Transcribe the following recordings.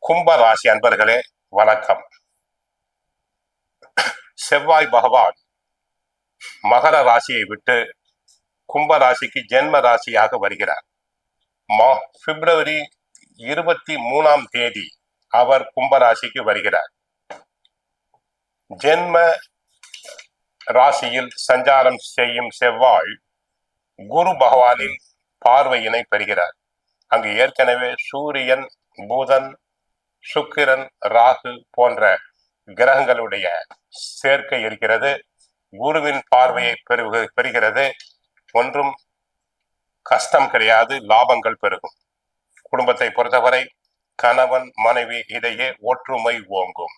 கும்ப ராசி அன்பர்களே வணக்கம். செவ்வாய் பகவான் மகர ராசியை விட்டு கும்ப ராசிக்கு ஜென்ம ராசியாக வருகிறார். பிப்ரவரி 23 அவர் கும்பராசிக்கு வருகிறார். ஜென்ம ராசியில் சஞ்சாரம் செய்யும் செவ்வாய் குரு பகவானின் பார்வையினை பெறுகிறார். அங்கு ஏற்கனவே சூரியன், புதன், சுக்கிரன், ராகு போன்ற கிரகங்களுடைய சேர்க்கை இருக்கிறது. குருவின் பார்வையை பெறுகிறது. ஒன்றும் கஷ்டம் கிடையாது, லாபங்கள் பெருகும். குடும்பத்தை பொறுத்தவரை கணவன் மனைவி இடையே ஒற்றுமை ஓங்கும்.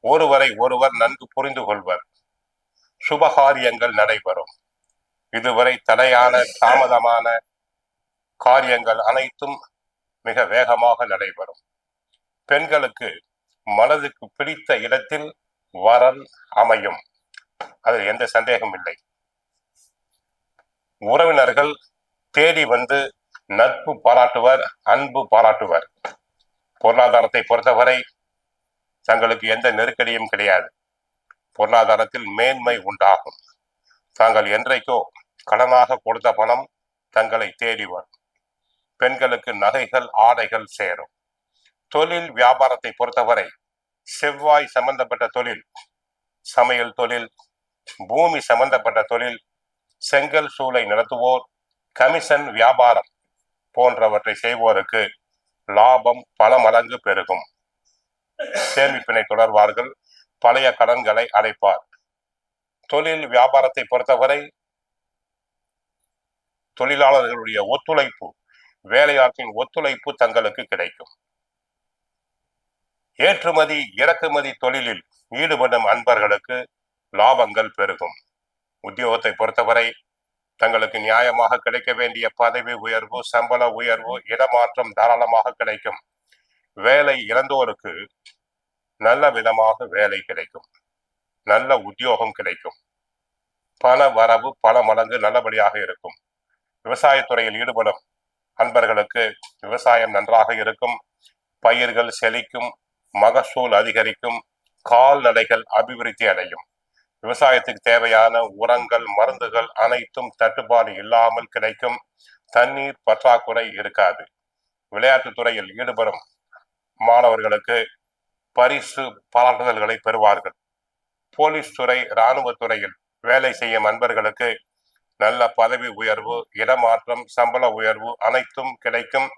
ஒருவரை ஒருவர் நன்கு புரிந்து கொள்வர். சுபகாரியங்கள் நடைபெறும். இதுவரை தடையான தாமதமான காரியங்கள் அனைத்தும் மிக வேகமாக நடைபெறும். பெண்களுக்கு மனதுக்கு பிடித்த இடத்தில் வரன் அமையும். அதில் எந்த சந்தேகம் இல்லை. உறவினர்கள் தேடி வந்து நட்பு பாராட்டுவர், அன்பு பாராட்டுவர். பொருளாதாரத்தை பொறுத்தவரை தங்களுக்கு எந்த நெருக்கடியும் கிடையாது. பொருளாதாரத்தில் மேன்மை உண்டாகும். தாங்கள் என்றைக்கோ கடனாக கொடுத்த பணம் தங்களை தேடி வரும். பெண்களுக்கு நகைகள், ஆடைகள் சேரும். தொழில் வியாபாரத்தை பொறுத்தவரை செவ்வாய் சம்பந்தப்பட்ட தொழில், சமையல் தொழில், பூமி சம்பந்தப்பட்ட தொழில், செங்கல் சூளை நடத்துவோர், கமிஷன் வியாபாரம் போன்றவற்றை செய்வோருக்கு லாபம் பல மடங்கு பெருகும். சேமிப்பினை தொடர்வார்கள். பழைய கடன்களை அடைப்பார். தொழில் வியாபாரத்தை பொறுத்தவரை தொழிலாளர்களுடைய ஒத்துழைப்பு, வேலையாட்களின் ஒத்துழைப்பு தங்களுக்கு கிடைக்கும். ஏற்றுமதி இறக்குமதி தொழிலில் ஈடுபடும் அன்பர்களுக்கு லாபங்கள் பெருகும். உத்தியோகத்தை பொறுத்தவரை தங்களுக்கு நியாயமாக கிடைக்க வேண்டிய பதவி உயர்வு, சம்பள உயர்வு, இடமாற்றம் தாராளமாக கிடைக்கும். வேலை இழந்தோருக்கு நல்ல விதமாக வேலை கிடைக்கும். நல்ல உத்தியோகம் கிடைக்கும். பண வரவு பல மடங்கு நல்லபடியாக இருக்கும். விவசாயத்துறையில் ஈடுபடும் அன்பர்களுக்கு விவசாயம் நன்றாக இருக்கும். பயிர்கள் செழிக்கும். மகசூல் அதிகரிக்கும். கால்நடைகள் அபிவிருத்தி அடையும். விவசாயத்துக்கு தேவையான உரங்கள், மருந்துகள் அனைத்தும் தட்டுப்பாடு இல்லாமல் கிடைக்கும். தண்ணீர் பற்றாக்குறை இருக்காது. விளையாட்டுத் துறையில் ஈடுபடும் மாணவர்களுக்கு பரிசு பாராட்டுதல்களை பெறுவார்கள். போலீஸ் துறை, இராணுவத்துறையில் வேலை செய்யும் அன்பர்களுக்கு நல்ல பதவி உயர்வு, இடமாற்றம், சம்பள உயர்வு அனைத்தும் கிடைக்கும்.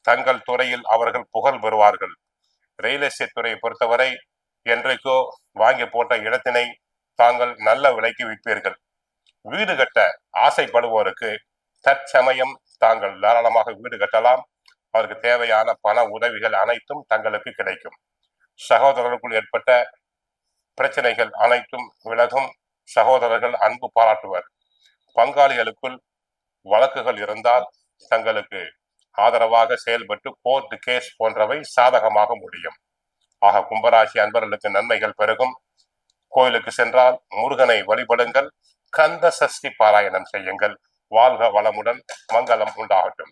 தங்கள் துறையில் அவர்கள் புகழ் பெறுவார்கள். ரியல் எஸ்டேட் துறையை பொறுத்தவரை என்றைக்கோ வாங்கி போட்ட இடத்தினை தாங்கள் நல்ல விலைக்கு விற்பீர்கள். வீடு கட்ட ஆசைப்படுவோருக்கு தற்சமயம் தாங்கள் தாராளமாக வீடு கட்டலாம். அவருக்கு தேவையான பண உதவிகள் அனைத்தும் தங்களுக்கு கிடைக்கும். சகோதரர்களுக்குள் ஏற்பட்ட பிரச்சனைகள் அனைத்தும் விலகும். சகோதரர்கள் அன்பு பாராட்டுவர். பங்காளிகளுக்குள் வழக்குகள் இருந்தால் தங்களுக்கு ஆதரவாக செயல்பட்டு கோர்ட் கேஸ் போன்றவை சாதகமாக முடியும். ஆக கும்பராசி அன்பர்களுக்கு நன்மைகள் பெருகும். கோயிலுக்கு சென்றால் முருகனை வழிபடுங்கள். கந்த சஷ்டி பாராயணம் செய்யுங்கள். வாழ்க வளமுடன். மங்களம் உண்டாகட்டும்.